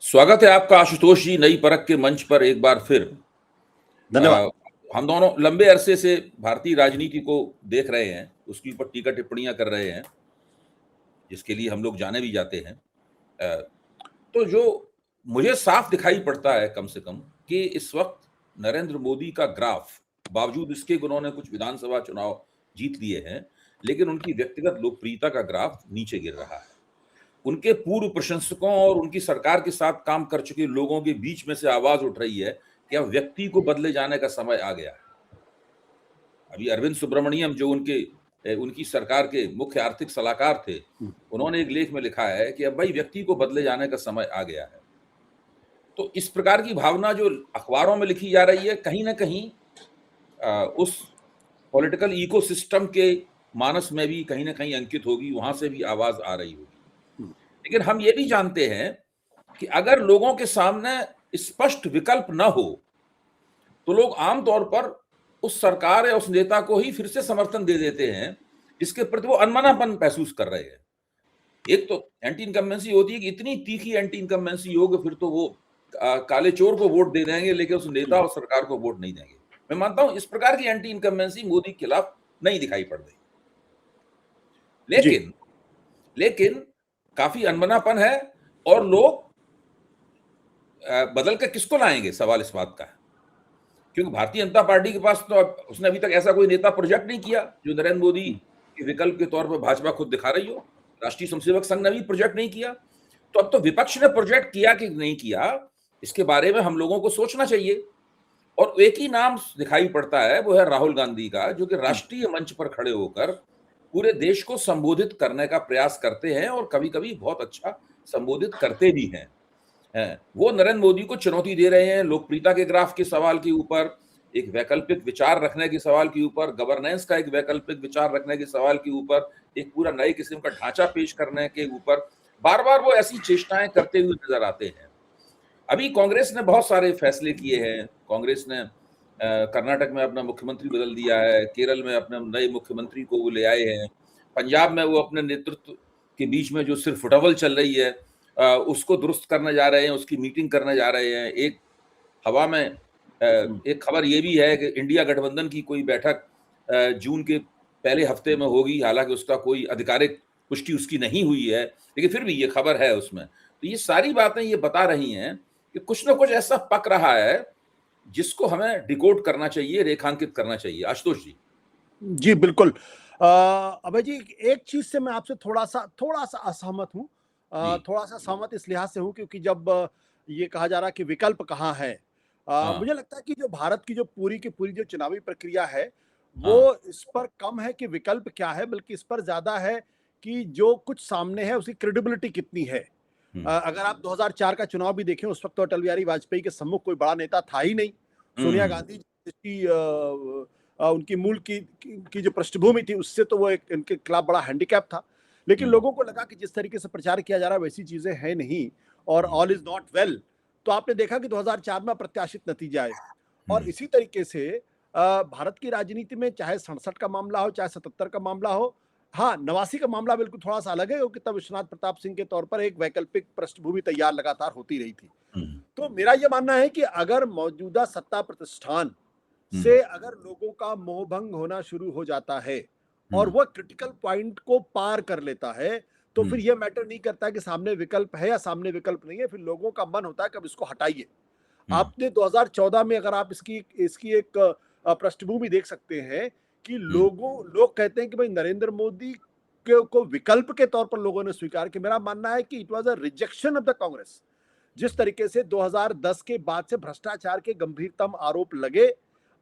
स्वागत है आपका आशुतोष जी नई परख के मंच पर एक बार फिर। धन्यवाद। हम दोनों लंबे अरसे से भारतीय राजनीति को देख रहे हैं, उसके ऊपर टीका टिप्पणियां कर रहे हैं, जिसके लिए हम लोग जाने भी जाते हैं। तो जो मुझे साफ दिखाई पड़ता है कम से कम कि इस वक्त नरेंद्र मोदी का ग्राफ, बावजूद इसके कि उन्होंने कुछ विधानसभा चुनाव जीत लिए हैं, लेकिन उनकी व्यक्तिगत लोकप्रियता का ग्राफ नीचे गिर रहा है। उनके पूर्व प्रशंसकों और उनकी सरकार के साथ काम कर चुके लोगों के बीच में से आवाज उठ रही है कि अब व्यक्ति को बदले जाने का समय आ गया है। अभी अरविंद सुब्रमण्यम जो उनकी सरकार के मुख्य आर्थिक सलाहकार थे, उन्होंने एक लेख में लिखा है कि अब भाई व्यक्ति को बदले जाने का समय आ गया है। तो इस प्रकार की भावना जो अखबारों में लिखी जा रही है, कहीं ना कहीं उस पॉलिटिकल इकोसिस्टम के मानस में भी कहीं ना कहीं अंकित होगी, वहां से भी आवाज आ रही होगी। लेकिन हम ये भी जानते हैं कि अगर लोगों के सामने स्पष्ट विकल्प न हो तो लोग आमतौर पर उस सरकार या उस नेता को ही फिर से समर्थन दे देते हैं जिसके प्रति वो अनमनापन महसूस कर रहे हैं। एक तो एंटी इनकम्बेंसी होती है कि इतनी तीखी एंटी इनकम्बेंसी होगी फिर तो वो काले चोर को वोट दे देंगे, लेकिन उस नेता और सरकार को वोट नहीं देंगे। मैं मानता हूं इस प्रकार की एंटी इनकम्बेंसी मोदी के खिलाफ नहीं दिखाई पड़ रही, लेकिन काफी अनमनापन है। और लोग बदल कर किसको लाएंगे, सवाल इस बात का है, क्योंकि भारतीय जनता पार्टी के पास तो उसने अभी तक ऐसा कोई नेता प्रोजेक्ट नहीं किया जो नरेंद्र मोदी के विकल्प के तौर पर भाजपा खुद दिखा रही हो। राष्ट्रीय स्वयंसेवक संघ ने भी प्रोजेक्ट नहीं किया। तो अब तो विपक्ष ने प्रोजेक्ट किया कि नहीं किया, इसके बारे में हम लोगों को सोचना चाहिए। और एक ही नाम दिखाई पड़ता है, वो है राहुल गांधी का, जो कि राष्ट्रीय मंच पर खड़े होकर पूरे देश को संबोधित करने का प्रयास करते हैं और कभी कभी बहुत अच्छा संबोधित करते भी हैं। वो नरेंद्र मोदी को चुनौती दे रहे हैं लोकप्रियता के ग्राफ के सवाल के ऊपर, एक वैकल्पिक विचार रखने के सवाल के ऊपर, गवर्नेंस का एक वैकल्पिक विचार रखने के सवाल के ऊपर, एक पूरा नए किस्म का ढांचा पेश करने के ऊपर बार बार वो ऐसी चेष्टाएं करते हुए नजर आते हैं। अभी कांग्रेस ने बहुत सारे फैसले किए हैं। कांग्रेस ने कर्नाटक में अपना मुख्यमंत्री बदल दिया है, केरल में अपने नए मुख्यमंत्री को वो ले आए हैं, पंजाब में वो अपने नेतृत्व के बीच में जो सिर्फ फुटबॉल चल रही है उसको दुरुस्त करने जा रहे हैं, उसकी मीटिंग करने जा रहे हैं। एक हवा में एक खबर ये भी है कि इंडिया गठबंधन की कोई बैठक जून के पहले हफ्ते में होगी, हालांकि उसका कोई आधिकारिक पुष्टि उसकी नहीं हुई है, लेकिन फिर भी ये खबर है उसमें। तो ये सारी बातें ये बता रही हैं कि कुछ ना कुछ ऐसा पक रहा है जिसको हमें डिकोड करना चाहिए, रेखांकित करना चाहिए। आशुतोष जी। जी बिल्कुल। अभय जी, एक चीज से मैं आपसे थोड़ा सा असहमत हूँ। थोड़ा सा सहमत इस लिहाज से हूँ क्योंकि जब ये कहा जा रहा है कि विकल्प कहाँ है, मुझे लगता है कि जो भारत की जो पूरी की पूरी जो चुनावी प्रक्रिया है वो इस पर कम है कि विकल्प क्या है, बल्कि इस पर ज्यादा है कि जो कुछ सामने है उसकी क्रेडिबिलिटी कितनी है। अगर आप 2004 का चुनाव भी देखें, उस वक्त तो अटल बिहारी वाजपेयी के सम्मुख कोई बड़ा नेता था ही नहीं। सोनिया गांधी जिसकी उनकी मूल की जो पृष्ठभूमि थी उससे तो वो एक इनके खिलाफ बड़ा हैंडीकैप था। लेकिन लोगों को लगा कि जिस तरीके से प्रचार किया जा रहा है वैसी चीजें हैं नहीं और ऑल इज नॉट वेल। तो आपने देखा कि 2004 में अप्रत्याशित नतीजे आए। और इसी तरीके से भारत की राजनीति में चाहे 67 का मामला हो, चाहे 77 का मामला हो, हाँ 89 का मामला बिल्कुल थोड़ा सा अलग है क्योंकि तब विश्वनाथ प्रताप सिंह के तौर पर एक वैकल्पिक पृष्ठभूमि तैयार लगातार होती रही थी। तो मेरा यह मानना है कि अगर मौजूदा सत्ता प्रतिष्ठान से अगर लोगों का मोहभंग होना शुरू हो जाता है और वह क्रिटिकल पॉइंट को पार कर लेता है, तो फिर यह मैटर नहीं करता कि सामने विकल्प है या सामने विकल्प नहीं है, फिर लोगों का मन होता है कि अब इसको हटाइए। आपने 2014 में अगर आप इसकी एक पृष्ठभूमि देख सकते हैं कि लोग कहते हैं कि भाई नरेंद्र मोदी को विकल्प के तौर पर लोगों ने स्वीकार किया। मेरा मानना है कि it was a rejection of the Congress. जिस तरीके से 2010 के बाद से भ्रष्टाचार के गंभीरतम आरोप लगे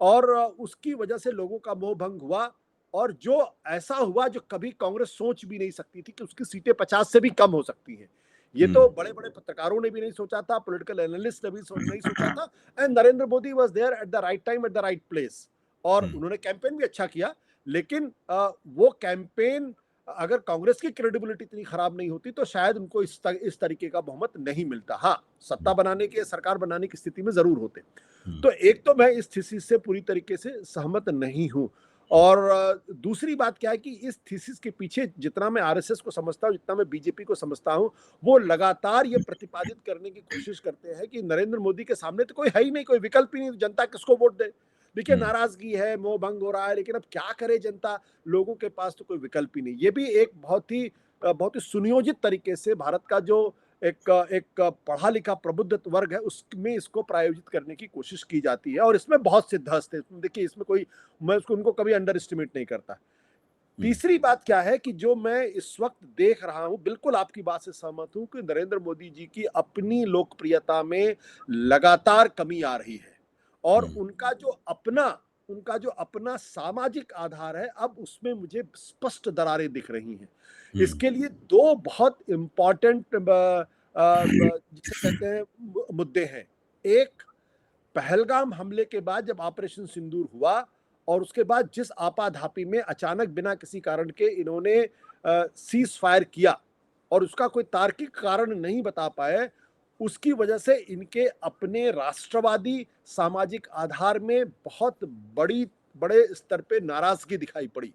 और उसकी वजह से लोगों का मोह भंग हुआ और जो ऐसा हुआ जो कभी कांग्रेस सोच भी नहीं सकती थी कि उसकी सीटें 50 से भी कम हो सकती हैं। ये तो बड़े बड़े पत्रकारों ने भी नहीं सोचा था, पॉलिटिकल एनालिस्ट ने भी नहीं सोचा था। And Narendra Modi was there at the right time at the right place और उन्होंने कैंपेन भी अच्छा किया। लेकिन वो कैंपेन अगर कांग्रेस की क्रेडिबिलिटी इतनी खराब नहीं होती तो शायद उनको इस तरीके का बहुमत नहीं मिलता। हाँ, सत्ता बनाने के, सरकार बनाने की स्थिति में जरूर होते। तो एक तो मैं इस थीसिस से पूरी तरीके से सहमत नहीं हूं। और दूसरी बात क्या है कि इस थीसिस के पीछे जितना मैं आरएसएस को समझता हूँ, जितना मैं बीजेपी को समझता हूँ, वो लगातार ये प्रतिपादित करने की कोशिश करते हैं कि नरेंद्र मोदी के सामने तो कोई है ही नहीं, कोई विकल्प ही नहीं, तो जनता किसको वोट दे। देखिए नाराजगी है, मोह भंग हो रहा है, लेकिन अब क्या करे जनता, लोगों के पास तो कोई विकल्प ही नहीं। ये भी एक बहुत ही सुनियोजित तरीके से भारत का जो एक पढ़ा लिखा प्रबुद्ध वर्ग है उसमें इसको प्रायोजित करने की कोशिश की जाती है, और इसमें बहुत सिद्धहस्त है। देखिए इसमें कोई, मैं उसको उनको कभी अंडर एस्टिमेट नहीं करता। तीसरी बात क्या है कि जो मैं इस वक्त देख रहा हूं, बिल्कुल आपकी बात से सहमत हूं कि नरेंद्र मोदी जी की अपनी लोकप्रियता में लगातार कमी आ रही है, और उनका जो अपना सामाजिक आधार है, अब उसमें मुझे स्पष्ट दरारें दिख रही हैं। इसके लिए दो बहुत इंपॉर्टेंट जिसे कहते हैं मुद्दे हैं। एक, पहलगाम हमले के बाद जब ऑपरेशन सिंदूर हुआ और उसके बाद जिस आपाधापी में अचानक बिना किसी कारण के इन्होंने सीज फायर किया और उसका कोई तार्किक कारण नहीं बता पाए, उसकी वजह से इनके अपने राष्ट्रवादी सामाजिक आधार में बहुत बड़े स्तर पे नाराजगी दिखाई पड़ी।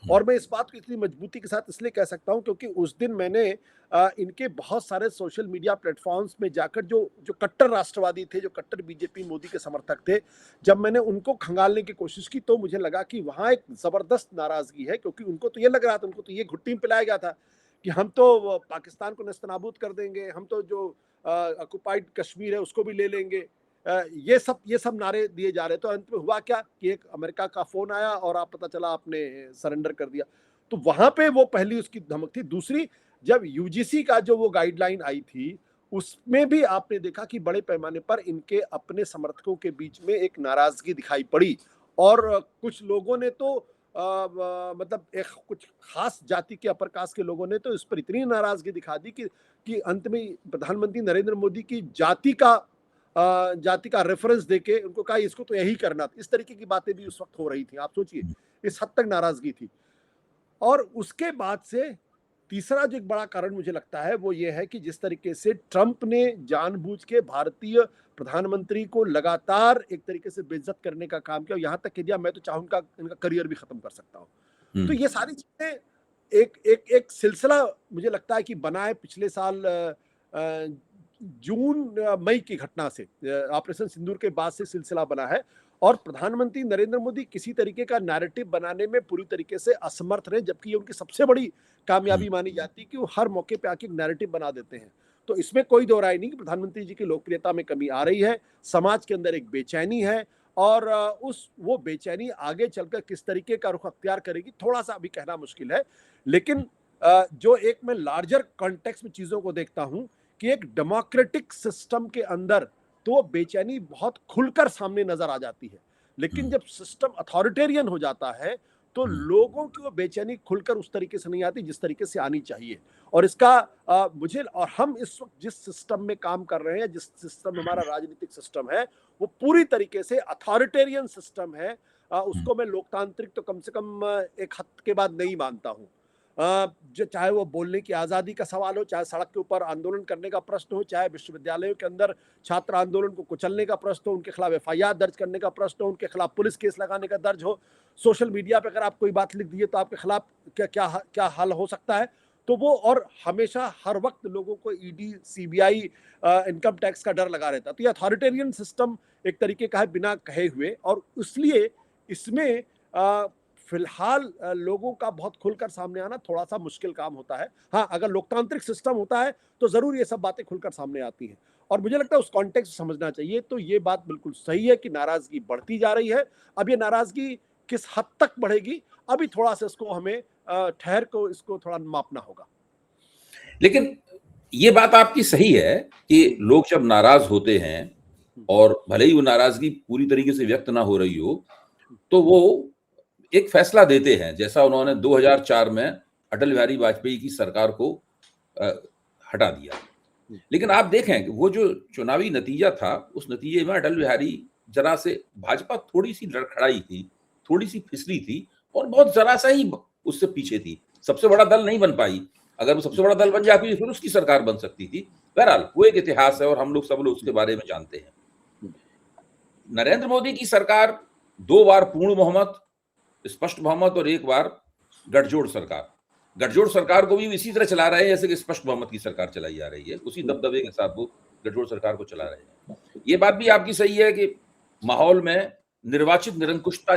और मैं इस बात को इतनी मजबूती के साथ इसलिए कह सकता हूं क्योंकि उस दिन मैंने इनके बहुत सारे सोशल मीडिया प्लेटफॉर्म्स में जाकर जो जो कट्टर राष्ट्रवादी थे, जो कट्टर बीजेपी मोदी के समर्थक थे, जब मैंने उनको खंगालने की कोशिश की तो मुझे लगा कि वहां एक जबरदस्त नाराजगी है, क्योंकि उनको तो ये लग रहा था, उनको तो ये घुट्टी में पिलाया गया था कि हम तो पाकिस्तान को नेस्तनाबूद कर देंगे, हम तो जो ऑक्युपाइड कश्मीर है उसको भी ले लेंगे। ये सब नारे दिए जा रहे थे। तो अंत में हुआ क्या कि एक अमेरिका का फोन आया और आप पता चला आपने सरेंडर कर दिया। तो वहां पे वो पहली उसकी धमक थी। दूसरी, जब यूजीसी का जो वो गाइडलाइन आई थी उसमें भी आपने देखा कि बड़े पैमाने पर इनके अपने समर्थकों के बीच में एक नाराजगी दिखाई पड़ी, और कुछ लोगों ने तो मतलब एक कुछ खास जाति के अपर कास्ट के लोगों ने तो इस पर इतनी नाराजगी दिखा दी कि अंत में प्रधानमंत्री नरेंद्र मोदी की जाति का रेफरेंस देके उनको कहा इसको तो यही करना था। इस तरीके की बातें भी उस वक्त हो रही थी। आप सोचिए इस हद तक नाराजगी थी। और उसके बाद से तीसरा जो एक बड़ा कारण मुझे लगता है वो ये है कि जिस तरीके से ट्रंप ने जानबूझ के भारतीय प्रधानमंत्री को लगातार एक तरीके से बेइज्जत करने का काम किया, यहां तक कह दिया मैं तो चाहूँ इनका करियर भी खत्म कर सकता हूँ। तो ये सारी चीजें एक सिलसिला मुझे लगता है कि बना है पिछले साल जून मई की घटना से, ऑपरेशन सिंदूर के बाद से सिलसिला बना है, और प्रधानमंत्री नरेंद्र मोदी किसी तरीके का नैरेटिव बनाने में पूरी तरीके से असमर्थ रहे, जबकि ये उनकी सबसे बड़ी कामयाबी मानी जाती है कि वो हर मौके पे आके एक नैरेटिव बना देते हैं। तो इसमें कोई दो राय नहीं कि प्रधानमंत्री जी की लोकप्रियता में कमी आ रही है, समाज के अंदर एक बेचैनी है, और वो बेचैनी आगे चलकर किस तरीके का रुख अख्तियार करेगी थोड़ा सा अभी कहना मुश्किल है। लेकिन जो एक मैं लार्जर कॉन्टेक्स्ट में चीजों को देखता हूं कि एक डेमोक्रेटिक सिस्टम के अंदर तो बेचैनी बहुत खुलकर सामने नजर आ जाती है, लेकिन जब सिस्टम अथॉरिटेरियन हो जाता है तो लोगों की वो बेचैनी खुलकर उस तरीके से नहीं आती जिस तरीके से आनी चाहिए। और इसका मुझे, और हम इस वक्त जिस सिस्टम में काम कर रहे हैं, जिस सिस्टम में हमारा राजनीतिक सिस्टम है, वो पूरी तरीके से अथॉरिटेरियन सिस्टम है। उसको मैं लोकतांत्रिक तो कम से कम एक हद के बाद नहीं मानता हूँ। जो चाहे वो बोलने की आज़ादी का सवाल हो, चाहे सड़क के ऊपर आंदोलन करने का प्रश्न हो, चाहे विश्वविद्यालयों के अंदर छात्र आंदोलन को कुचलने का प्रश्न हो, उनके खिलाफ एफआईआर दर्ज करने का प्रश्न हो, उनके खिलाफ पुलिस केस लगाने का दर्ज हो, सोशल मीडिया पे अगर आप कोई बात लिख दिए तो आपके खिलाफ क्या क्या क्या हल हो सकता है। तो वो, और हमेशा हर वक्त लोगों को ईडी सीबीआई इनकम टैक्स का डर लगा रहता। तो ये अथॉरिटेरियन सिस्टम एक तरीके का है बिना कहे हुए, और इसलिए इसमें फिलहाल लोगों का बहुत खुलकर सामने आना थोड़ा सा मुश्किल काम होता है। हाँ, अगर लोकतांत्रिक सिस्टम होता है तो जरूर ये सब बातें खुलकर सामने आती हैं, और मुझे लगता है उस कॉन्टेक्स्ट समझना चाहिए। तो ये बात बिल्कुल सही है कि नाराजगी बढ़ती जा रही है। अब ये नाराजगी किस हद तक बढ़ेगी, अभी थोड़ा सा इसको हमें ठहर को इसको थोड़ा मापना होगा। लेकिन ये बात आपकी सही है कि लोग जब नाराज होते हैं और भले ही वो नाराजगी पूरी तरीके से व्यक्त ना हो रही हो, तो वो एक फैसला देते हैं, जैसा उन्होंने 2004 में अटल बिहारी वाजपेयी की सरकार को हटा दिया। लेकिन आप देखें कि वो जो चुनावी नतीजा था, उस नतीजे में अटल बिहारी जरा से, भाजपा थोड़ी सी लड़खड़ाई थी, थोड़ी सी फिसली थी, और बहुत जरा सा ही उससे पीछे थी। सबसे बड़ा दल नहीं बन पाई। अगर वो सबसे बड़ा दल बन जाती फिर उसकी सरकार बन सकती थी। बहरहाल वो एक इतिहास है और हम लोग सब लोग उसके बारे में जानते हैं। नरेंद्र मोदी की सरकार 2 बार पूर्ण बहुमत, स्पष्ट बहुमत और एक बार गठजोड़ सरकार। गठजोड़ सरकार को भी इसी तरह चला रहे हैं जैसे कि स्पष्ट बहुमत की सरकार चलाई जा रही है, उसी दबदबे के साथ वो गठजोड़ सरकार को चला रहे हैं। ये बात भी आपकी सही है कि माहौल में निर्वाचित निरंकुशता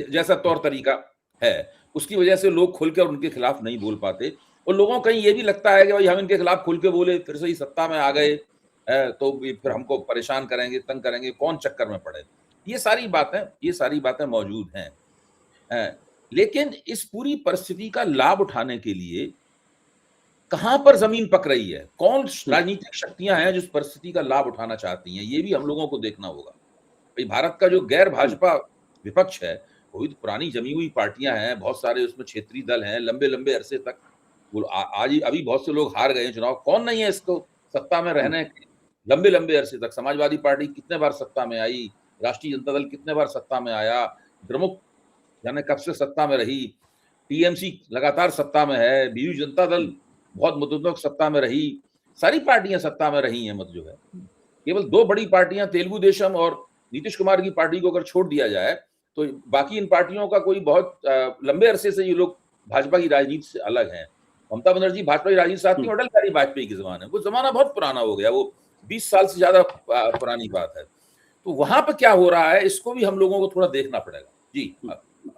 जैसा तौर तरीका है, उसकी वजह से लोग खुलकर उनके खिलाफ नहीं बोल पाते और लोगों को कहीं ये भी लगता है कि भाई हम इनके खिलाफ खुल के बोले फिर से ही सत्ता में आ गए तो फिर हमको परेशान करेंगे, तंग करेंगे, कौन चक्कर में पड़े। ये सारी बातें मौजूद हैं। लेकिन इस पूरी परिस्थिति का लाभ उठाने के लिए कहां पर जमीन पक रही है, कौन राजनीतिक शक्तियां हैं जो इस परिस्थिति का लाभ उठाना चाहती हैं, ये भी हम लोगों को देखना होगा। भाई भारत का जो गैर भाजपा विपक्ष है वो भी तो पुरानी जमी हुई पार्टियां हैं, बहुत सारे उसमें क्षेत्रीय दल हैं, लंबे लंबे अरसे तक आज अभी बहुत से लोग हार गए हैं चुनाव, कौन नहीं है इसको सत्ता में रहने के लंबे लंबे अरसे तक। समाजवादी पार्टी कितने बार सत्ता में आई, राष्ट्रीय जनता दल कितने बार सत्ता में आया, द्रमुक यानी कब से सत्ता में रही, टीएमसी लगातार सत्ता में है, बीजू जनता दल बहुत मुद्दों तक सत्ता में रही, सारी पार्टियां सत्ता में रही हैं। मतलब जो है केवल दो बड़ी पार्टियां तेलुगु देशम और नीतीश कुमार की पार्टी को अगर छोड़ दिया जाए तो बाकी इन पार्टियों का कोई बहुत लंबे अरसे से ये लोग भाजपा की राजनीति से अलग हैं। ममता बनर्जी भाजपा की राजनीति से आती है, अटल बिहारी वाजपेयी के जमाने, वो जमाना बहुत पुराना हो गया, वो 20 साल से ज्यादा पुरानी बात है। तो वहां पर क्या हो रहा है इसको भी हम लोगों को थोड़ा देखना पड़ेगा। जी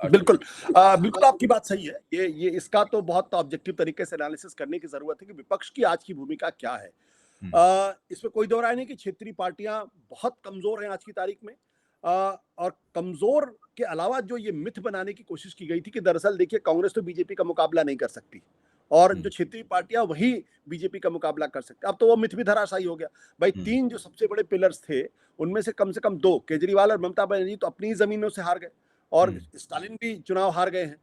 बिल्कुल बिल्कुल आपकी बात सही है। ये इसका तो बहुत ऑब्जेक्टिव तरीके से एनालिसिस करने की जरूरत है कि विपक्ष की आज की भूमिका क्या है। इसमें कोई दो राय नहीं कि क्षेत्रीय पार्टियां बहुत कमजोर हैं आज की तारीख में। और कमजोर के अलावा जो ये मिथ बनाने की कोशिश की गई थी कि दरअसल देखिए कांग्रेस तो बीजेपी का मुकाबला नहीं कर सकती और जो क्षेत्रीय पार्टियां वही बीजेपी का मुकाबला कर सकती। अब तो वो मिथ भी धराशायी हो गया। भाई तीन जो सबसे बड़े पिलर्स थे उनमें से कम दो, केजरीवाल और ममता बनर्जी, तो अपनी जमीनों से हार गए और स्टालिन भी चुनाव हार गए हैं।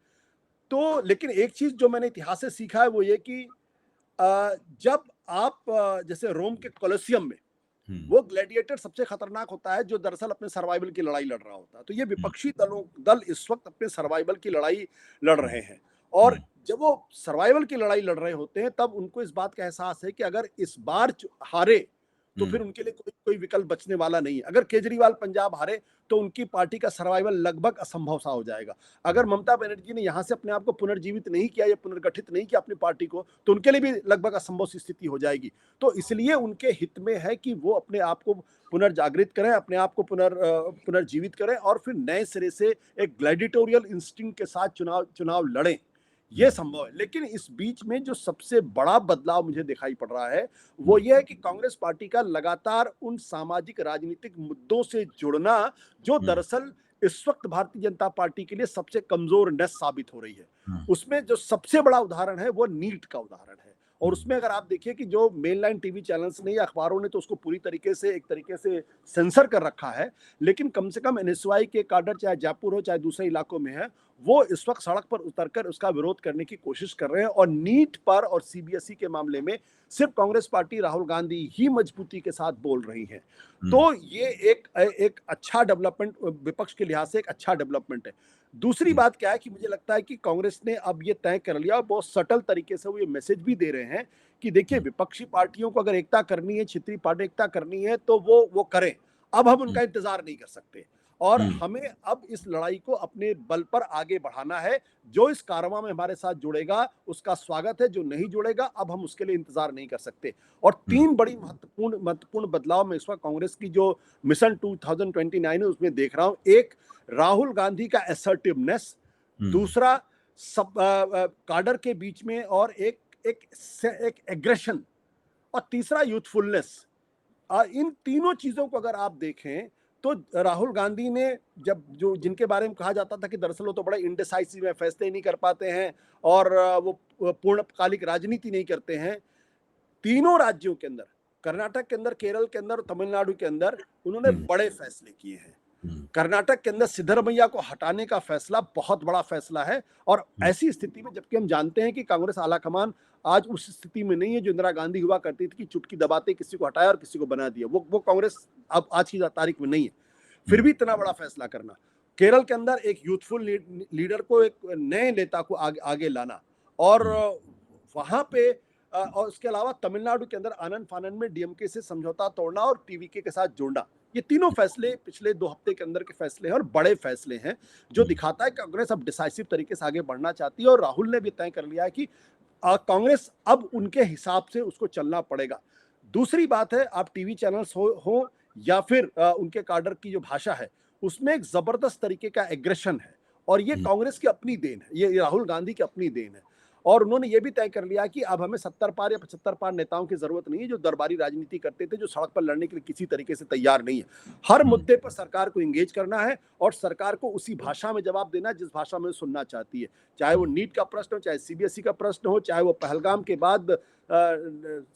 तो लेकिन एक चीज जो मैंने इतिहास से सीखा है वो ये कि जब आप जैसे रोम के कोलोसियम में वो ग्लैडिएटर सबसे खतरनाक होता है जो दरअसल अपने सर्वाइवल की लड़ाई लड़ रहा होता है। तो ये विपक्षी दल इस वक्त अपने सर्वाइवल की लड़ाई लड़ रहे हैं और जब वो सर्वाइवल की लड़ाई लड़ रहे होते हैं तब उनको इस बात का एहसास है कि अगर इस बार हारे तो फिर उनके लिए कोई विकल्प बचने वाला नहीं है। अगर केजरीवाल पंजाब हारे तो उनकी पार्टी का सर्वाइवल लगभग असंभव सा हो जाएगा। अगर ममता बनर्जी ने यहां से अपने आप को पुनर्जीवित नहीं किया या पुनर्गठित नहीं किया अपनी पार्टी को तो उनके लिए भी लगभग असंभव सी स्थिति हो जाएगी। तो इसलिए उनके हित में है कि वो अपने आप को पुनर्जागृत करें, अपने आप को पुनर्जीवित करें और फिर नए सिरे से एक ग्लैडिटोरियल इंस्टिंक्ट के साथ चुनाव लड़ें। ये संभव है। लेकिन इस बीच में जो सबसे बड़ा बदलाव मुझे दिखाई पड़ रहा है वो ये है कि कांग्रेस पार्टी का लगातार उन सामाजिक राजनीतिक मुद्दों से जुड़ना जो दरअसल इस वक्त भारतीय जनता पार्टी के लिए सबसे कमजोर नस साबित हो रही है। उसमें जो सबसे बड़ा उदाहरण है वो नीट का उदाहरण है। और उसमें अगर आप देखिए कि जो मेन लाइन टीवी चैनल्स ने या अखबारों ने तो उसको पूरी तरीके से एक तरीके से सेंसर कर रखा है, लेकिन कम से कम एनएसयूआई के काडर चाहे जयपुर हो चाहे दूसरे इलाकों में है वो इस वक्त सड़क पर उतरकर उसका विरोध करने की कोशिश कर रहे हैं। और नीट पर और सीबीएसई के मामले में सिर्फ कांग्रेस पार्टी राहुल गांधी ही मजबूती के साथ बोल रही है। तो ये एक अच्छा डेवलपमेंट विपक्ष के लिहाज से एक अच्छा डेवलपमेंट है। दूसरी बात क्या है कि मुझे लगता है कि कांग्रेस ने अब ये तय कर लिया और बहुत सटल तरीके से वो ये मैसेज भी दे रहे हैं कि देखिए विपक्षी पार्टियों को अगर एकता करनी है, क्षेत्रीय पार्टी एकता करनी है तो वो करें। अब हम उनका इंतजार नहीं कर सकते और हमें अब इस लड़ाई को अपने बल पर आगे बढ़ाना है। जो इस कारवां में हमारे साथ जुड़ेगा उसका स्वागत है, जो नहीं जुड़ेगा अब हम उसके लिए इंतजार नहीं कर सकते। और तीन बड़ी महत्वपूर्ण बदलाव में इस वक्त कांग्रेस की जो मिशन 2029 है उसमें देख रहा हूं। एक, राहुल गांधी का असर्टिवनेस, दूसरा सब काडर के बीच में और एक एग्रेशन, और तीसरा यूथफुलनेस। इन तीनों चीजों को अगर आप देखें तो राहुल गांधी ने जब जो जिनके बारे में कहा जाता था कि दरअसल वो तो बड़ा इंडिसाइसिव है, फैसले नहीं कर पाते हैं और वो पूर्णकालिक राजनीति नहीं करते हैं, तीनों राज्यों के अंदर, कर्नाटक के अंदर, केरल के अंदर और तमिलनाडु के अंदर उन्होंने बड़े फैसले किए हैं। कर्नाटक के अंदर सिद्धरमैया को हटाने का फैसला बहुत बड़ा फैसला है। और ऐसी स्थिति में जबकि हम जानते हैं कि कांग्रेस आलाकमान आज उस स्थिति में नहीं है जो इंदिरा गांधी हुआ करती थी कि चुटकी दबाते किसी को हटाया और किसी को बना दिया, वो कांग्रेस अब आज की तारीख में नहीं है। फिर भी इतना बड़ा फैसला करना, केरल के अंदर एक यूथफुल लीडर को, एक नए नेता को आगे लाना, और वहां पे और उसके अलावा तमिलनाडु के अंदर आनंद फानंद में डीएमके से समझौता तोड़ना और टीवीके के साथ जोड़ना, ये तीनों फैसले पिछले 2 हफ्ते के अंदर के फैसले हैं और बड़े फैसले हैं, जो दिखाता है कि कांग्रेस अब डिसाइसिव तरीके से आगे बढ़ना चाहती है और राहुल ने भी तय कर लिया है कि कांग्रेस अब उनके हिसाब से उसको चलना पड़ेगा। दूसरी बात है, आप टीवी चैनल्स हो या फिर उनके काडर की जो भाषा है, उसमें एक जबरदस्त तरीके का एग्रेशन है और ये कांग्रेस की अपनी देन है, ये राहुल गांधी की अपनी देन है। और उन्होंने ये भी तय कर लिया कि अब हमें 70 पार या 75 पार नेताओं की जरूरत नहीं है, जो दरबारी राजनीति करते थे, जो सड़क पर लड़ने के लिए किसी तरीके से तैयार नहीं है। हर मुद्दे पर सरकार को एंगेज करना है और सरकार को उसी भाषा में जवाब देना है जिस भाषा में सुनना चाहती है, चाहे वो नीट का प्रश्न हो, चाहे सीबीएसई का प्रश्न हो, चाहे वो पहलगाम के बाद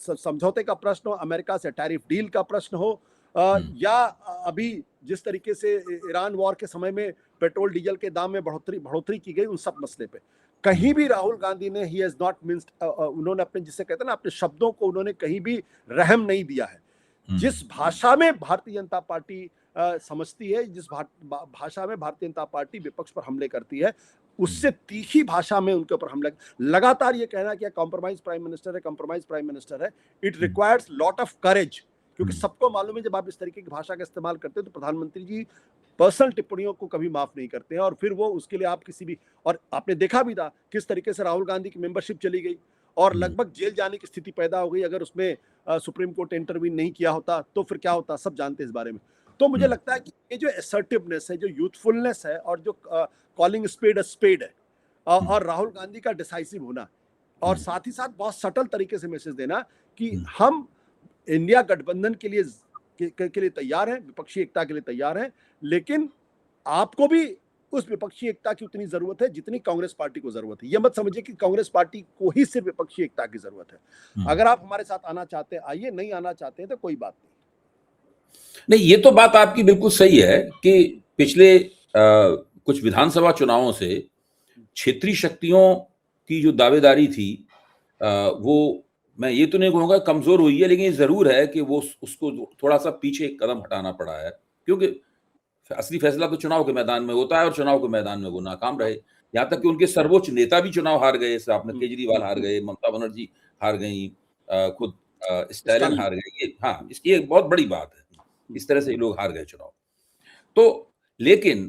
समझौते का प्रश्न हो, अमेरिका से टैरिफ डील का प्रश्न हो, या अभी जिस तरीके से ईरान वॉर के समय में पेट्रोल डीजल के दाम में बढ़ोतरी की गई, उन सब मसले पे कहीं भी राहुल गांधी ने ही हैज नॉट मिन्स्ड, उन्होंने अपने, जिसे कहते हैं ना, अपने शब्दों को उन्होंने कहीं भी रहम नहीं दिया है। जिस भाषा में भारतीय जनता पार्टी समझती है, जिस भाषा में भारतीय जनता पार्टी विपक्ष पर हमले करती है, उससे तीखी भाषा में उनके ऊपर हमला। लगातार ये कहना कि कॉम्प्रोमाइज प्राइम मिनिस्टर है, कॉम्प्रोमाइज प्राइम मिनिस्टर है, it requires lot of courage, क्योंकि सबको मालूम है जब आप इस तरीके की भाषा का इस्तेमाल करते हैं तो प्रधानमंत्री जी पर्सनल टिप्पणियों को कभी माफ नहीं करते हैं और फिर वो उसके लिए आप किसी भी, और आपने देखा भी था किस तरीके से राहुल गांधी की मेंबरशिप चली गई और लगभग जेल जाने की स्थिति पैदा हो गई। अगर उसमें सुप्रीम कोर्ट इंटरवीन नहीं किया होता तो फिर क्या होता, सब जानते हैं इस बारे में। तो मुझे लगता है कि ये जो असर्टिवनेस है, जो यूथफुलनेस है और जो कॉलिंग स्पेड अ स्पेड है, और राहुल गांधी का डिसाइसिव होना, और साथ ही साथ बहुत सटल तरीके से मैसेज देना कि हम इंडिया गठबंधन के लिए तैयार हैं, विपक्षी एकता के लिए तैयार हैं, लेकिन आपको भी उस विपक्षी एकता की उतनी जरूरत है जितनी कांग्रेस पार्टी को जरूरत है। यह मत समझिए कि कांग्रेस पार्टी को ही सिर्फ विपक्षी एकता की जरूरत है। अगर आप हमारे साथ आना चाहते हैं आइए, नहीं आना चाहते हैं तो कोई बात नहीं। ये तो बात आपकी बिल्कुल सही है कि पिछले कुछ विधानसभा चुनावों से क्षेत्रीय शक्तियों की जो दावेदारी थी, वो मैं ये तो नहीं कहूँगा कमजोर हुई है, लेकिन ये जरूर है कि वो उसको थोड़ा सा पीछे कदम हटाना पड़ा है, क्योंकि असली फैसला तो चुनाव के मैदान में होता है और चुनाव के मैदान में वो नाकाम रहे। यहाँ तक कि उनके सर्वोच्च नेता भी चुनाव हार गए, जैसे आपने केजरीवाल हार गए, ममता बनर्जी हार गई, खुद स्टालिन हार गए। ये हाँ, इसकी एक बहुत बड़ी बात है, इस तरह से ये लोग हार गए चुनाव। तो लेकिन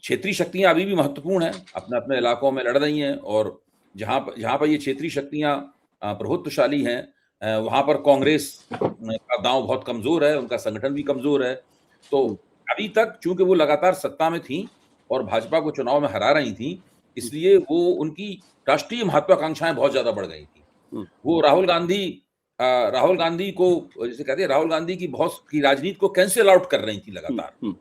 क्षेत्रीय शक्तियां अभी भी महत्वपूर्ण हैं, अपने अपने इलाकों में लड़ रही हैं, और जहां पर ये क्षेत्रीय शक्तियां प्रभुत्वशाली हैं, वहां पर कांग्रेस का दांव बहुत कमजोर है, उनका संगठन भी कमजोर है। तो अभी तक चूंकि वो लगातार सत्ता में थी और भाजपा को चुनाव में हरा रही थी, इसलिए वो उनकी राष्ट्रीय महत्वाकांक्षाएं बहुत ज्यादा बढ़ गई थी। वो राहुल गांधी को, जैसे कहते हैं, राहुल गांधी की बहुत की राजनीति को कैंसिल आउट कर रही थी लगातार,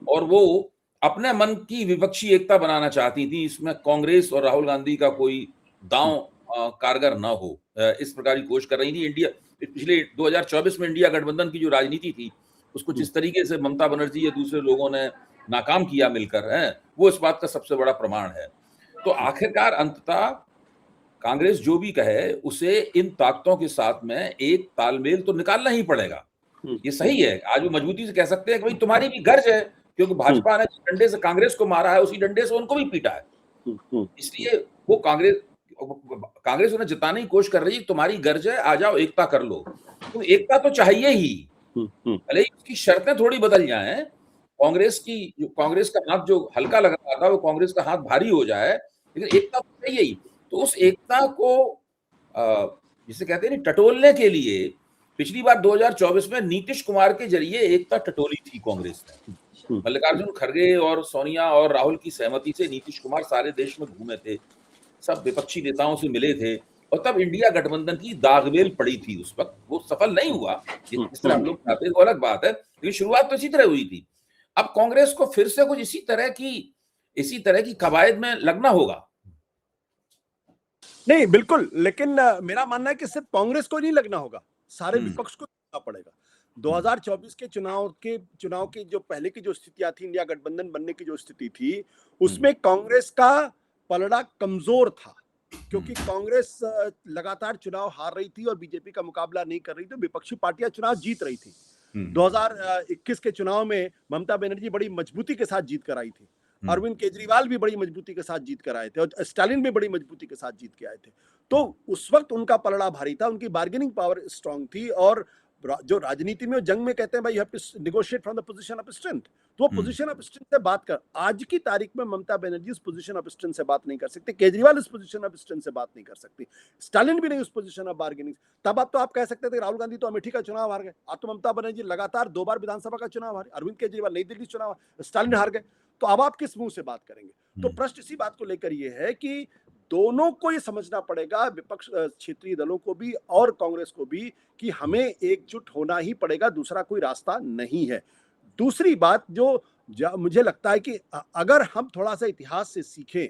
और वो अपने मन की विपक्षी एकता बनाना चाहती थी, इसमें कांग्रेस और राहुल गांधी का कोई दांव कारगर न हो, इस प्रकार की कोशिश कर रही थी। इंडिया पिछले 2024 में इंडिया गठबंधन की जो राजनीति थी, उसको जिस तरीके से ममता बनर्जी या दूसरे लोगों ने नाकाम किया मिलकर, है वो इस बात का सबसे बड़ा प्रमाण है। तो आखिरकार अंततः कांग्रेस जो भी कहे, उसे इन ताकतों के साथ में एक तालमेल तो निकालना ही पड़ेगा। ये सही है, आज वो मजबूती से कह सकते हैं कि भाई तुम्हारी भी गर्ज है, क्योंकि भाजपा ने जिस डंडे से कांग्रेस को मारा है, उसी डंडे से उनको भी पीटा है। इसलिए वो कांग्रेस उन्हें जिताने की कोशिश कर रही है, तुम्हारी गर्ज है, आ जाओ एकता कर लो। तो एकता तो चाहिए ही, भले ही उसकी शर्तें थोड़ी बदल जाएं। कांग्रेस का हाथ जो हल्का लग रहा था, वो कांग्रेस का हाथ भारी हो जाए, लेकिन एकता तो चाहिए ही। तो उस एकता को जिसे कहते हैं टटोलने के लिए पिछली बार 2024 में नीतीश कुमार के जरिए एकता टटोली थी कांग्रेस ने। मल्लिकार्जुन खड़गे और सोनिया और राहुल की सहमति से नीतीश कुमार सारे देश में घूमे थे, सब विपक्षी नेताओं से मिले थे, और तब इंडिया गठबंधन की दागवेल पड़ी थी। उस वक्त वो सफल नहीं हुआ, जिस तरह हम लोग चाहते थे, वो अलग बात है, लेकिन शुरुआत तो इसी तरह हुई थी। अब कांग्रेस को फिर से कुछ इसी तरह की कवायद में लगना होगा। नहीं, बिल्कुल, लेकिन मेरा मानना है कि सिर्फ कांग्रेस को नहीं लगना होगा, सारे विपक्ष को लगना पड़ेगा। 2024 के चुनाव की जो पहले की जो स्थितियां थी, इंडिया गठबंधन बनने की जो स्थिति थी, उसमें कांग्रेस का पलड़ा कमजोर था, क्योंकि कांग्रेस लगातार चुनाव हार रही थी और बीजेपी का मुकाबला नहीं कर रही थी, विपक्षी पार्टियां चुनाव जीत रही थी। 2021 के चुनाव में ममता बनर्जी बड़ी मजबूती के साथ जीत कर आई थी, अरविंद केजरीवाल भी बड़ी मजबूती के साथ जीत कर आए थे, और स्टालिन भी बड़ी मजबूती के साथ जीत के आए थे। तो उस वक्त उनका पलड़ा भारी था, उनकी बार्गेनिंग पावर स्ट्रांग थी, और जो राजनीति में जंग में कहते हैं भाई negotiate from the position of strength, तो वो पोजीशन ऑफ स्ट्रेंथ से बात कर। आज की तारीख में ममता बनर्जी उस पोजीशन ऑफ स्ट्रेंथ से बात नहीं कर सकती, केजरीवाल उस पोजीशन ऑफ स्ट्रेंथ से बात नहीं कर सकती, स्टालिन भी नहीं उस पोजीशन ऑफ बार्गेनिंग। तब अब तो आप कह सकते थे राहुल गांधी तो अमेठी का चुनाव हार गए, अब तो ममता बनर्जी लगातार 2 बार विधानसभा का चुनाव हारे, अरविंद केजरीवाल नई दिल्ली चुनाव, स्टालिन हार गए, तो अब आप किस मुंह से बात करेंगे। तो प्रश्न इसी बात को लेकर ये है कि दोनों को ये समझना पड़ेगा, विपक्ष क्षेत्रीय दलों को भी और कांग्रेस को भी, कि हमें एकजुट होना ही पड़ेगा, दूसरा कोई रास्ता नहीं है। दूसरी बात जो मुझे लगता है कि अगर हम थोड़ा सा इतिहास से सीखें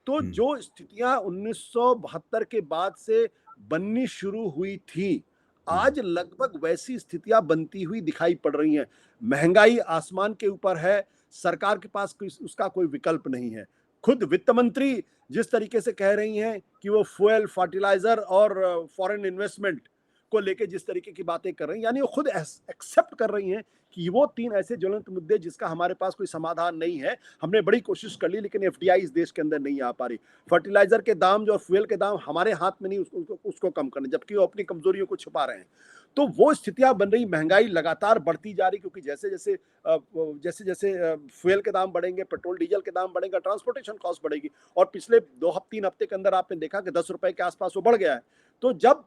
तो जो स्थितियां 1972 के बाद से बननी शुरू हुई थी, आज लगभग वैसी स्थितियां बनती हुई दिखाई पड़ रही हैं। महंगाई आसमान के ऊपर है, सरकार के पास उसका कोई विकल्प नहीं है। खुद वित्त मंत्री जिस तरीके से कह रही हैं कि वो फ्यूल, फर्टिलाइजर और फॉरेन इन्वेस्टमेंट को लेके जिस तरीके की बातें कर रही हैं, यानी वो खुद एक्सेप्ट कर रही हैं कि वो 3 ऐसे ज्वलंत मुद्दे जिसका हमारे पास कोई समाधान नहीं है। हमने बड़ी कोशिश कर ली लेकिन एफडीआई इस देश के अंदर नहीं आ पा रही। फर्टिलाइजर के दाम जो फ्यूल के दाम हमारे हाथ में नहीं उसको कम करने, जबकि वो अपनी कमजोरियों को छुपा रहे हैं। तो वो स्थितियां बन रही, महंगाई लगातार बढ़ती जा रही, क्योंकि जैसे जैसे फ्यूल के दाम बढ़ेंगे, पेट्रोल डीजल के दाम बढ़ेंगे, ट्रांसपोर्टेशन कॉस्ट बढ़ेगी। और पिछले 2-3 हफ्ते के अंदर आपने देखा कि 10 रुपए के आसपास वो बढ़ गया है। तो जब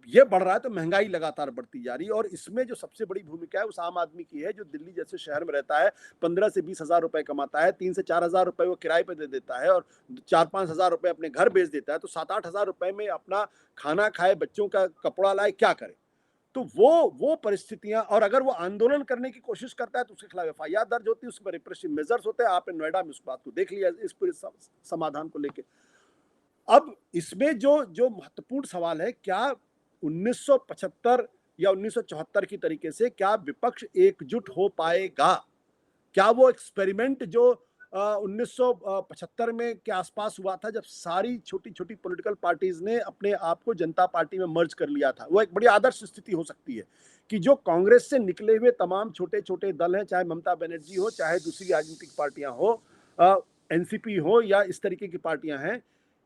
ये बढ़ रहा है तो महंगाई लगातार बढ़ती जा रही है, और इसमें जो सबसे बड़ी भूमिका है उस आम आदमी की है जो दिल्ली जैसे शहर में रहता है, 15 से 20 हजार रुपए कमाता है, 3 से 4 हजार रुपए वो किराए पे दे देता है और 4-5 हजार रुपए अपने घर भेज देता है, तो 7-8 हजार रुपए में अपना खाना खाए, बच्चों का कपड़ा लाए, क्या करे। तो वो परिस्थितियां, और अगर वो आंदोलन करने की कोशिश करता है तो उसके खिलाफ एफआईआर दर्ज होती है, उस पर रिप्रेसिव मेजर्स होते हैं। आपने नोएडा में उस बात को देख लिया इस पूरे समाधान को लेके। अब इसमें जो महत्वपूर्ण सवाल है, क्या 1975 या 1974 की तरीके से क्या विपक्ष एकजुट हो पाएगा? क्या वो एक्सपेरिमेंट जो 1975 में के आसपास हुआ था, जब सारी छोटी छोटी पॉलिटिकल पार्टीज ने अपने आप को जनता पार्टी में मर्ज कर लिया था, वो एक बड़ी आदर्श स्थिति हो सकती है कि जो कांग्रेस से निकले हुए तमाम छोटे छोटे दल हैं, चाहे ममता बनर्जी हो, चाहे दूसरी राजनीतिक पार्टियां हो, एनसीपी हो या इस तरीके की पार्टियां हैं,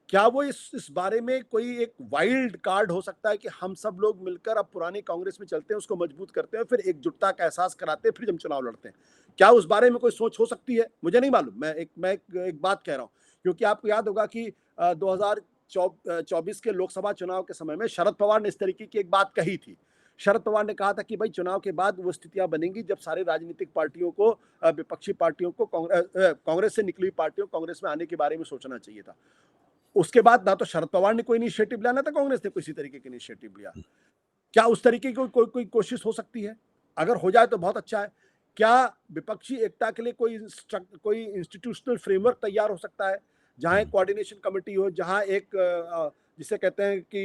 क्या वो इस बारे में कोई एक वाइल्ड कार्ड हो सकता है कि हम सब लोग मिलकर अब पुरानी कांग्रेस में चलते हैं, उसको मजबूत करते हैं, फिर एकजुटता का एहसास कराते हैं, फिर हम चुनाव लड़ते हैं? क्या उस बारे में कोई सोच हो सकती है? मुझे नहीं मालूम। मैं एक बात कह रहा हूं, क्योंकि आपको याद होगा कि 2024 के लोकसभा चुनाव के समय में शरद पवार ने इस तरीके की एक बात कही थी। शरद पवार ने कहा था कि भाई चुनाव के बाद वो स्थितियां बनेंगी जब सारे राजनीतिक पार्टियों को, विपक्षी पार्टियों को, कांग्रेस से निकली हुई पार्टियों को कांग्रेस में आने के बारे में सोचना चाहिए था। उसके बाद ना तो शरद पवार ने कोई इनिशिएटिव लिया, ना तो कांग्रेस ने किसी तरीके की इनिशिएटिव लिया। क्या उस तरीके की कोई कोशिश हो सकती है? अगर हो जाए तो बहुत अच्छा है। क्या विपक्षी एकता के लिए कोई इंस्टीट्यूशनल फ्रेमवर्क तैयार हो सकता है, जहां एक कोऑर्डिनेशन कमेटी हो, जहां एक जिसे कहते हैं कि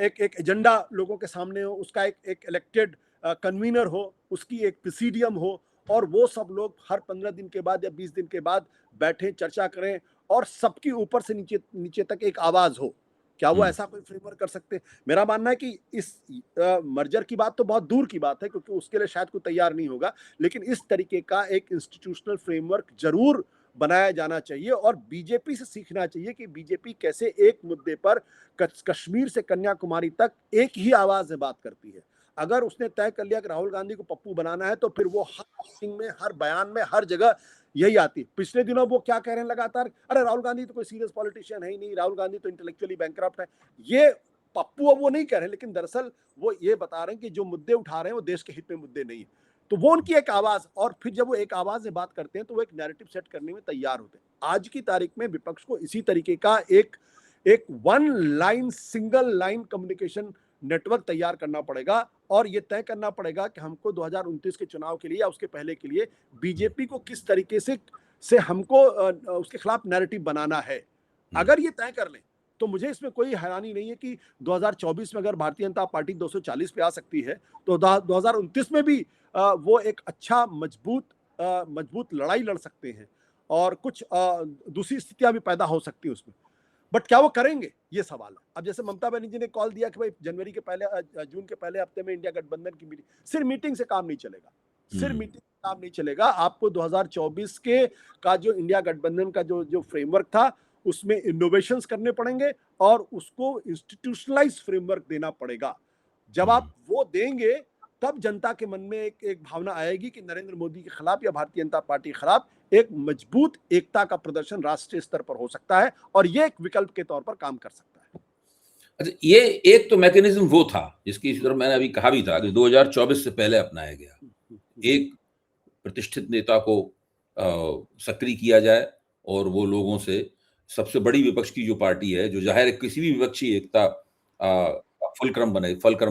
एक एजेंडा लोगों के सामने हो, उसका एक इलेक्टेड कन्वीनर हो, उसकी एक प्रेसिडियम हो, और वो सब लोग हर 15 दिन के बाद या 20 दिन के बाद बैठें, चर्चा करें, और सबकी ऊपर से नीचे तक एक आवाज हो? क्या वो ऐसा कोई फ्रेमवर्क कर सकते हैं? मेरा मानना है कि इस मर्जर की बात तो बहुत दूर की बात है, क्योंकि उसके लिए शायद कोई तैयार नहीं होगा, लेकिन इस तरीके का एक इंस्टीट्यूशनल फ्रेमवर्क जरूर बनाया जाना चाहिए, और बीजेपी से सीखना चाहिए कि बीजेपी कैसे एक मुद्दे पर कश्मीर से कन्याकुमारी तक एक ही आवाज में बात करती है। अगर उसने तय कर लिया कि राहुल गांधी को पप्पू बनाना है, तो फिर वो हर मीटिंग में, हर बयान में, हर जगह यही आती है। पिछले दिनों वो क्या कह रहे हैं लगातार, अरे राहुल गांधी तो कोई सीरियस पॉलिटिशियन है ही नहीं, राहुल गांधी तो इंटेलेक्चुअली बैंकरप्ट है। ये पप्पू अब वो नहीं कह रहे, लेकिन दरअसल वो ये बता रहे हैं कि जो मुद्दे उठा रहे हैं वो देश के हित में मुद्दे नहीं है। तो वो उनकी एक आवाज, और फिर जब वो एक आवाज से बात करते हैं तो वो एक नैरेटिव सेट करने में तैयार होते हैं। आज की तारीख में विपक्ष को इसी तरीके का एक one line, single line communication network तैयार करना पड़ेगा, और ये तय करना पड़ेगा कि हमको 2029 के चुनाव के लिए या उसके पहले के लिए बीजेपी को किस तरीके से हमको उसके खिलाफ नैरेटिव बनाना है। अगर ये तय कर लें तो मुझे इसमें कोई हैरानी नहीं है कि 2024 में अगर भारतीय जनता पार्टी 240 पे आ सकती है, तो 2029 में भी वो एक अच्छा मजबूत लड़ाई लड़ सकते हैं, और कुछ दूसरी स्थितियां भी पैदा हो सकती है उसमें। बट क्या वो करेंगे, ये सवाल है। अब जैसे ममता बनर्जी ने कॉल दिया कि भाई जून के पहले हफ्ते में इंडिया गठबंधन की मीटिंग, सिर्फ मीटिंग से काम नहीं चलेगा, सिर्फ मीटिंग से काम नहीं चलेगा। आपको 2024 के का जो इंडिया गठबंधन का जो फ्रेमवर्क था, उसमें इनोवेशंस करने पड़ेंगे, और उसको इंस्टीट्यूशनलाइज फ्रेमवर्क देना पड़ेगा। जब आप वो देंगे तब जनता के मन में एक भावना आएगी कि नरेंद्र मोदी के खिलाफ या भारतीय जनता पार्टी के खिलाफ एक मजबूत एकता का प्रदर्शन राष्ट्रीय स्तर पर हो सकता है और ये एक विकल्प के तौर पर काम कर सकता है। अच्छा, ये एक तो मैकेनिज्म वो था जिसकी तरफ मैंने अभी कहा भी था कि 2024 से पहले अपनाया गया। एक प्रतिष्ठित नेता को सक्रिय किया जाए और वो लोगों से, सबसे बड़ी विपक्ष की जो पार्टी है, जो जाहिर है किसी भी विपक्षी एकता फलक्रम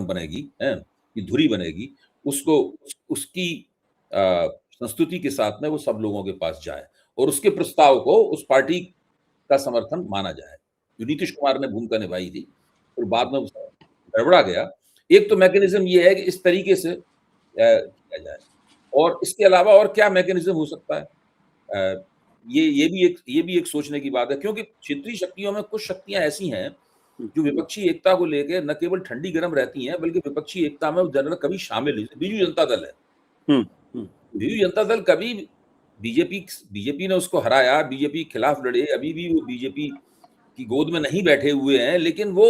बनेगी, हैं, की धुरी बनेगी, उसको उसकी संस्तुति के साथ में वो सब लोगों के पास जाए और उसके प्रस्ताव को उस पार्टी का समर्थन माना जाए। जो नीतीश कुमार ने भूमिका निभाई थी और बाद में गड़बड़ा गया। एक तो मैकेनिज्म ये है कि इस तरीके से किया जाए और इसके अलावा और क्या मैकेनिज्म हो सकता है? ये भी एक सोचने की बात है, क्योंकि क्षेत्रीय शक्तियों में कुछ शक्तियां ऐसी हैं जो विपक्षी एकता को लेके न केवल ठंडी गर्म रहती हैं, बल्कि विपक्षी एकता में जनरल कभी शामिल नहीं। बीजू जनता दल है, बीजू जनता दल कभी बीजेपी ने उसको हराया, बीजेपी के खिलाफ लड़े, अभी भी वो बीजेपी की गोद में नहीं बैठे हुए हैं, लेकिन वो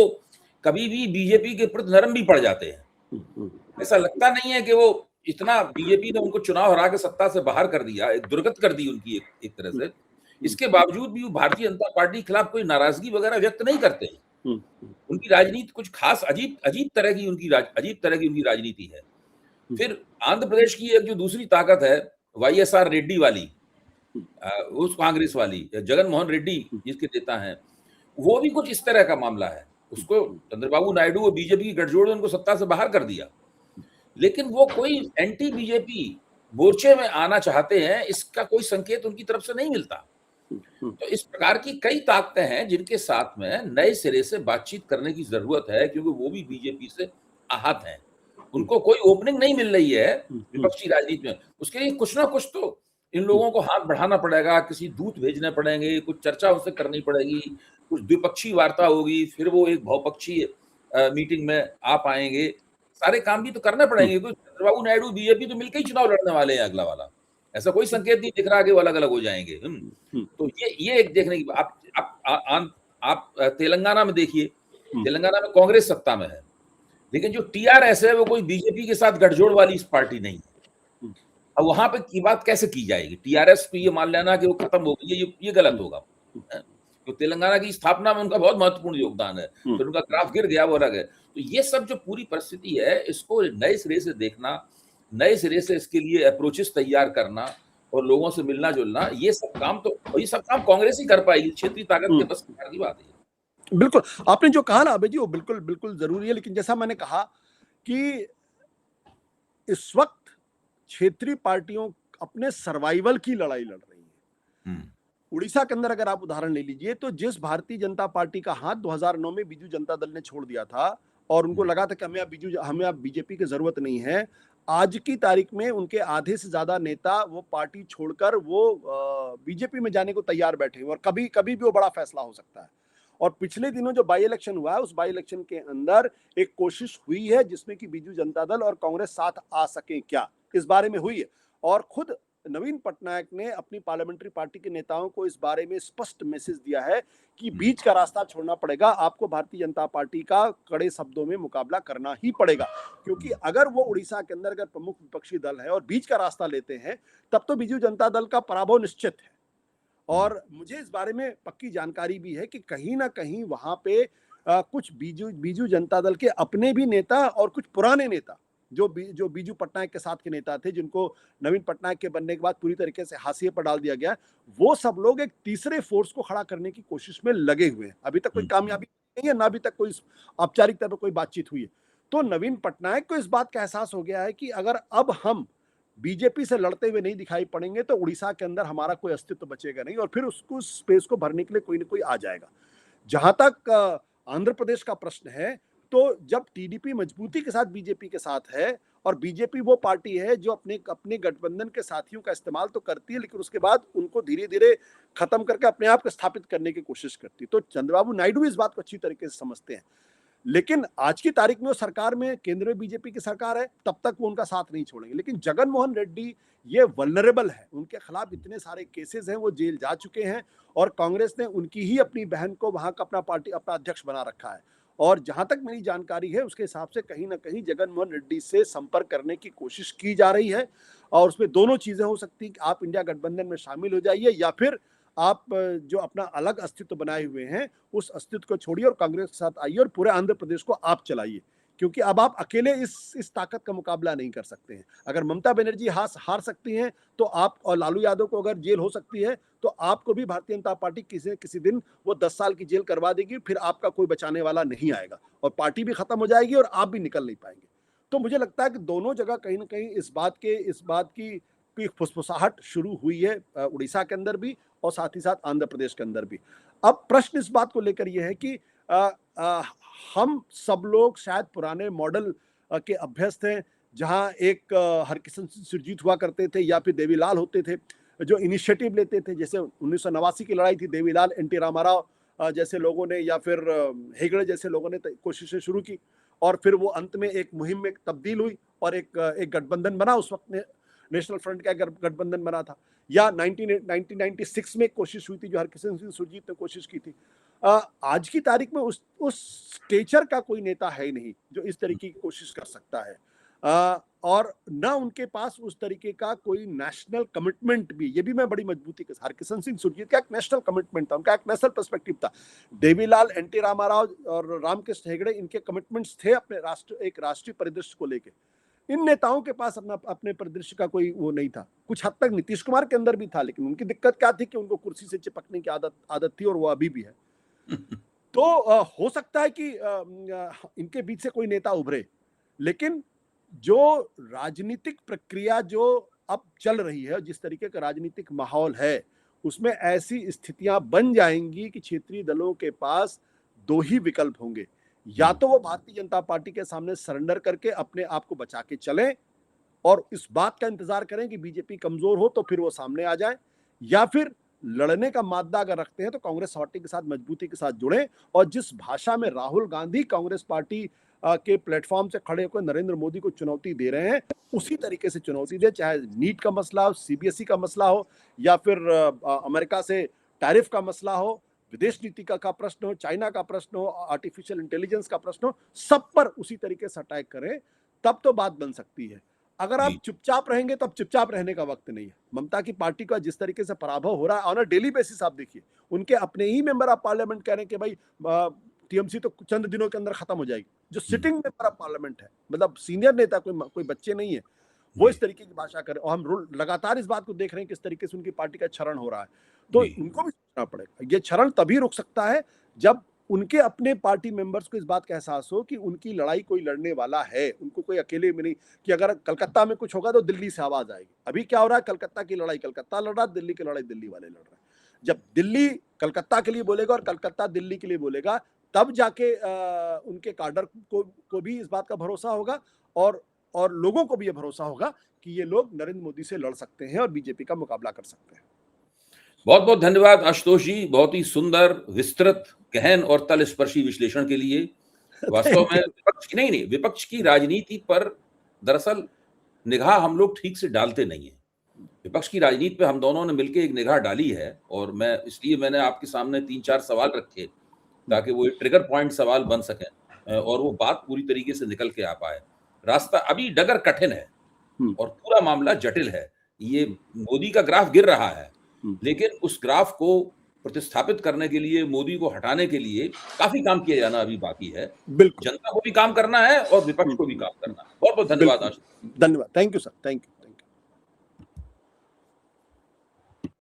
कभी भी बीजेपी के प्रति नरम भी पड़ जाते हैं। ऐसा लगता नहीं है कि वो इतना, बीजेपी ने उनको चुनाव हरा के सत्ता से बाहर कर दिया, एक दुर्गत कर दी उनकी एक तरह से। इसके बावजूद भी वो भारतीय जनता पार्टी के खिलाफ कोई नाराजगी वगैरह व्यक्त नहीं करते हैं। उनकी राजनीति कुछ खास अजीब तरह की उनकी राजनीति है। फिर आंध्र प्रदेश की एक जो दूसरी ताकत है, वाईएसआर रेड्डी वाली, उस कांग्रेस वाली, जगन मोहन रेड्डी जिसके नेता हैं, वो भी कुछ इस तरह का मामला है। उसको चंद्रबाबू नायडू और बीजेपी की गठजोड़ ने उनको सत्ता से बाहर कर दिया, लेकिन वो कोई एंटी बीजेपी मोर्चे में आना चाहते हैं, इसका कोई संकेत उनकी तरफ से नहीं मिलता। तो इस प्रकार की कई ताकतें हैं जिनके साथ में नए सिरे से बातचीत करने की जरूरत है, क्योंकि वो भी बीजेपी से आहत हैं। उनको कोई ओपनिंग नहीं मिल रही है विपक्षी राजनीति में। उसके लिए कुछ ना कुछ तो इन लोगों को हाथ बढ़ाना पड़ेगा, किसी दूत भेजने पड़ेंगे, कुछ चर्चा उनसे करनी पड़ेगी, कुछ द्विपक्षीय वार्ता होगी, फिर वो एक बहुपक्षीय मीटिंग में आ पाएंगे। सारे काम भी तो करने पड़ेंगे, क्योंकि चंद्रबाबू नायडू बीजेपी तो मिलकर ही चुनाव लड़ने वाले हैं अगला वाला। ऐसा कोई संकेत नहीं दिख रहा कि वो अलग अलग हो जाएंगे। तो ये एक देखने की आप तेलंगाना में देखिए, तेलंगाना में कांग्रेस सत्ता में है, लेकिन जो टीआरएस है वो कोई बीजेपी के साथ गठजोड़ वाली इस पार्टी नहीं है। अब वहां पे की बात कैसे की जाएगी? टीआरएस को ये मान लेना कि वो खत्म हो गई, ये गलत होगा। तो तेलंगाना की स्थापना में उनका बहुत महत्वपूर्ण योगदान है, तो उनका ग्राफ गिर गया, वो अलग है। तो ये सब जो पूरी परिस्थिति है, इसको नए सिरे से देखना, नए सिरे से इसके लिए अप्रोचेस तैयार करना और लोगों से मिलना जुलना, ये सब काम कांग्रेस ही कर पाएगी। क्षेत्रीय ताकत के बस की बात है। बिल्कुल, आपने जो कहा ना अभय जी, वो बिल्कुल जरूरी है, लेकिन जैसा मैंने कहा कि इस वक्त क्षेत्रीय पार्टियों अपने सर्वाइवल की लड़ाई लड़ रही है। उड़ीसा के अंदर अगर आप उदाहरण ले लीजिए, तो जिस भारतीय जनता पार्टी का हाथ 2009 में बीजू जनता दल ने छोड़ दिया था और उनको लगा था कि हमें अब बीजेपी की जरूरत नहीं है, आज की तारीख में उनके आधे से ज्यादा नेता वो पार्टी छोड़कर वो बीजेपी में जाने को तैयार बैठे और कभी भी वो बड़ा फैसला हो सकता है। और पिछले दिनों जो बाई इलेक्शन हुआ है, उस बाई इलेक्शन के अंदर एक कोशिश हुई है जिसमें कि बीजू जनता दल और कांग्रेस साथ आ सके क्या, इस बारे में हुई है। और खुद नवीन पटनायक ने अपनी पार्लियामेंट्री पार्टी के नेताओं को इस बारे में स्पष्ट मैसेज दिया है कि बीच का रास्ता छोड़ना पड़ेगा, आपको भारतीय जनता पार्टी का कड़े शब्दों में मुकाबला करना ही पड़ेगा, क्योंकि अगर वो उड़ीसा के अंदर अगर प्रमुख विपक्षी दल है और बीच का रास्ता लेते हैं, तब तो बीजू जनता दल का पराभव निश्चित है। और मुझे इस बारे में पक्की जानकारी भी है कि कहीं ना कहीं वहां पे कुछ बीजू जनता दल के अपने भी नेता और कुछ पुराने नेता जो बीजू पटनायक के साथ के नेता थे, जिनको नवीन पटनायक के बनने के बाद पूरी तरीके से हाशिए पर डाल दिया गया, वो सब लोग एक तीसरे फोर्स को खड़ा करने की कोशिश में लगे हुए हैं। अभी तक कोई कामयाबी नहीं है, ना अभी तक कोई औपचारिक तौर पर कोई बातचीत हुई है। तो नवीन पटनायक को इस बात का एहसास हो गया है कि अगर अब हम बीजेपी से लड़ते हुए नहीं दिखाई पड़ेंगे तो उड़ीसा के अंदर हमारा कोई अस्तित्व बचेगा नहीं और फिर उसको स्पेस को भरने के लिए कोई ना कोई आ जाएगा। जहां तक आंध्र प्रदेश का प्रश्न है, तो जब टीडीपी मजबूती के साथ बीजेपी के साथ है और बीजेपी वो पार्टी है जो अपने गठबंधन के साथियों का इस्तेमाल तो करती है, लेकिन उसके बाद उनको धीरे धीरे खत्म करके अपने आप को स्थापित करने की कोशिश करती है। तो चंद्रबाबू नायडू इस बात को अच्छी तरीके से समझते हैं, लेकिन आज की तारीख में वो सरकार में केंद्र में बीजेपी की सरकार है, तब तक वो उनका साथ नहीं छोड़ेंगे। लेकिन जगन मोहन रेड्डी ये वल्नरेबल है, उनके खिलाफ इतने सारे केसेस हैं, वो जेल जा चुके हैं और कांग्रेस ने उनकी ही अपनी बहन को वहां का अपना अध्यक्ष बना रखा है और जहां तक मेरी जानकारी है उसके हिसाब से कहीं ना कहीं जगन मोहन रेड्डी से संपर्क करने की कोशिश की जा रही है, और उसमें दोनों चीजें हो सकती हैं कि आप इंडिया गठबंधन में शामिल हो जाइए, या फिर आप जो अपना अलग अस्तित्व बनाए हुए हैं उस अस्तित्व को छोड़िए और कांग्रेस के साथ आइए और पूरे आंध्र प्रदेश को आप चलाइए, क्योंकि अब आप अकेले इस ताकत का मुकाबला नहीं कर सकते हैं। अगर ममता बनर्जी हार सकती हैं तो आप, और लालू यादव को अगर जेल हो सकती है तो आपको भी भारतीय जनता पार्टी किसी दिन वो 10 साल की जेल करवा देगी, फिर आपका कोई बचाने वाला नहीं आएगा और पार्टी भी खत्म हो जाएगी और आप भी निकल नहीं पाएंगे। तो मुझे लगता है कि दोनों जगह कहीं ना कहीं इस बात की फुसफुसाहट शुरू हुई है, उड़ीसा के अंदर भी और साथ ही साथ आंध्र प्रदेश के अंदर भी। अब प्रश्न इस बात को लेकर यह है कि हम सब लोग शायद पुराने मॉडल के अभ्यस्त हैं, जहां एक हरकिशन सिंह सुरजीत हुआ करते थे या फिर देवीलाल होते थे जो इनिशिएटिव लेते थे। जैसे 1989 की लड़ाई थी, देवीलाल, एनटी रामाराव जैसे लोगों ने या फिर हेगड़े जैसे लोगों ने कोशिशें शुरू की और फिर वो अंत में एक मुहिम में तब्दील हुई और एक गठबंधन बना। उस वक्त नेशनल फ्रंट का गठबंधन बना था। या 1996 में एक कोशिश हुई थी जो हरकिशन सिंह सुरजीत ने कोशिश की थी। आज की तारीख में उस स्टेचर का कोई नेता है ही नहीं जो इस तरीके की कोशिश कर सकता है, और ना उनके पास उस तरीके का कोई नेशनल कमिटमेंट भी। ये भी मैं बड़ी मजबूती के साथ, हरकिशन सिंह सुरजीत का एक नेशनल कमिटमेंट था, उनका एक नेशनल पर्सपेक्टिव था। देवीलाल, एनटी रामाराव और रामकृष्ण हेगड़े, इनके कमिटमेंट्स थे अपने एक राष्ट्रीय परिदृश्य को लेकर। इन नेताओं के पास अपने परिदृश्य का कोई वो नहीं था। कुछ हद तक नीतीश कुमार के अंदर भी था, लेकिन उनकी दिक्कत क्या थी कि उनको कुर्सी से चिपकने की आदत थी और वो अभी भी है। तो हो सकता है कि इनके बीच से कोई नेता उभरे, लेकिन जो राजनीतिक प्रक्रिया जो अब चल रही है, जिस तरीके का राजनीतिक माहौल है, उसमें ऐसी स्थितियां बन जाएंगी कि क्षेत्रीय दलों के पास दो ही विकल्प होंगे। या तो वो भारतीय जनता पार्टी के सामने सरेंडर करके अपने आप को बचा के चलें और इस बात का इंतजार करें कि बीजेपी कमजोर हो तो फिर वो सामने आ जाए, या फिर लड़ने का मादा अगर रखते हैं तो कांग्रेस पार्टी के साथ मजबूती के साथ जुड़े और जिस भाषा में राहुल गांधी कांग्रेस पार्टी के प्लेटफॉर्म से खड़े होकर नरेंद्र मोदी को चुनौती दे रहे हैं, उसी तरीके से चुनौती दे। चाहे नीट का मसला हो, सीबीएसई का मसला हो, या फिर अमेरिका से टैरिफ का मसला हो, विदेश नीति का प्रश्न हो, चाइना का प्रश्न हो, आर्टिफिशियल इंटेलिजेंस का प्रश्न हो, सब पर उसी तरीके से अटैक करें, तब तो बात बन सकती है। अगर आप चुपचाप रहेंगे तो अब चुपचाप रहने का वक्त नहीं है। ममता की पार्टी का जिस तरीके से पराभव हो रहा है ऑन अ डेली बेसिस, आप देखिए उनके अपने ही मेंबर ऑफ पार्लियामेंट कह रहे हैं कि भाई टीएमसी तो चंद दिनों के अंदर खत्म हो जाएगी। जो सिटिंग मेंबर ऑफ पार्लियामेंट है, मतलब सीनियर नेता, कोई बच्चे नहीं है, वो इस तरीके की भाषा करे और हम लगातार इस बात को देख रहे हैं किस तरीके से उनकी पार्टी का क्षरण हो रहा है। तो उनको भी सोचना पड़ेगा। ये क्षरण तभी रुक सकता है जब उनके अपने पार्टी मेंबर्स को इस बात का एहसास हो कि उनकी लड़ाई कोई लड़ने वाला है, उनको कोई अकेले में नहीं, कि अगर कलकत्ता में कुछ होगा तो दिल्ली से आवाज आएगी। अभी क्या हो रहा है, कलकत्ता की लड़ाई कलकत्ता लड़ रहा है, दिल्ली की लड़ाई दिल्ली वाले लड़ रहे हैं। जब दिल्ली कलकत्ता के लिए बोलेगा और कलकत्ता दिल्ली के लिए बोलेगा, तब जाके उनके काडर को भी इस बात का भरोसा होगा और लोगों को भी ये भरोसा होगा कि ये लोग नरेंद्र मोदी से लड़ सकते हैं और बीजेपी का मुकाबला कर सकते हैं। बहुत बहुत धन्यवाद आशुतोष जी, बहुत ही सुंदर, विस्तृत, गहन और तलस्पर्शी विश्लेषण के लिए। वास्तव में विपक्ष की राजनीति पर दरअसल निगाह हम लोग ठीक से डालते नहीं है। विपक्ष की राजनीति पे हम दोनों ने मिलकर एक निगाह डाली है और मैंने आपके सामने 3-4 सवाल रखे ताकि वो ट्रिगर पॉइंट सवाल बन सके और वो बात पूरी तरीके से निकल के आ पाए। रास्ता अभी डगर कठिन है और पूरा मामला जटिल है। ये मोदी का ग्राफ गिर रहा है, लेकिन उस ग्राफ को प्रतिस्थापित करने के लिए, मोदी को हटाने के लिए काफी काम किया जाना अभी बाकी है। जनता को भी काम करना है और विपक्ष को भी काम करना है। बहुत बहुत धन्यवाद। धन्यवाद। Thank you sir, thank you.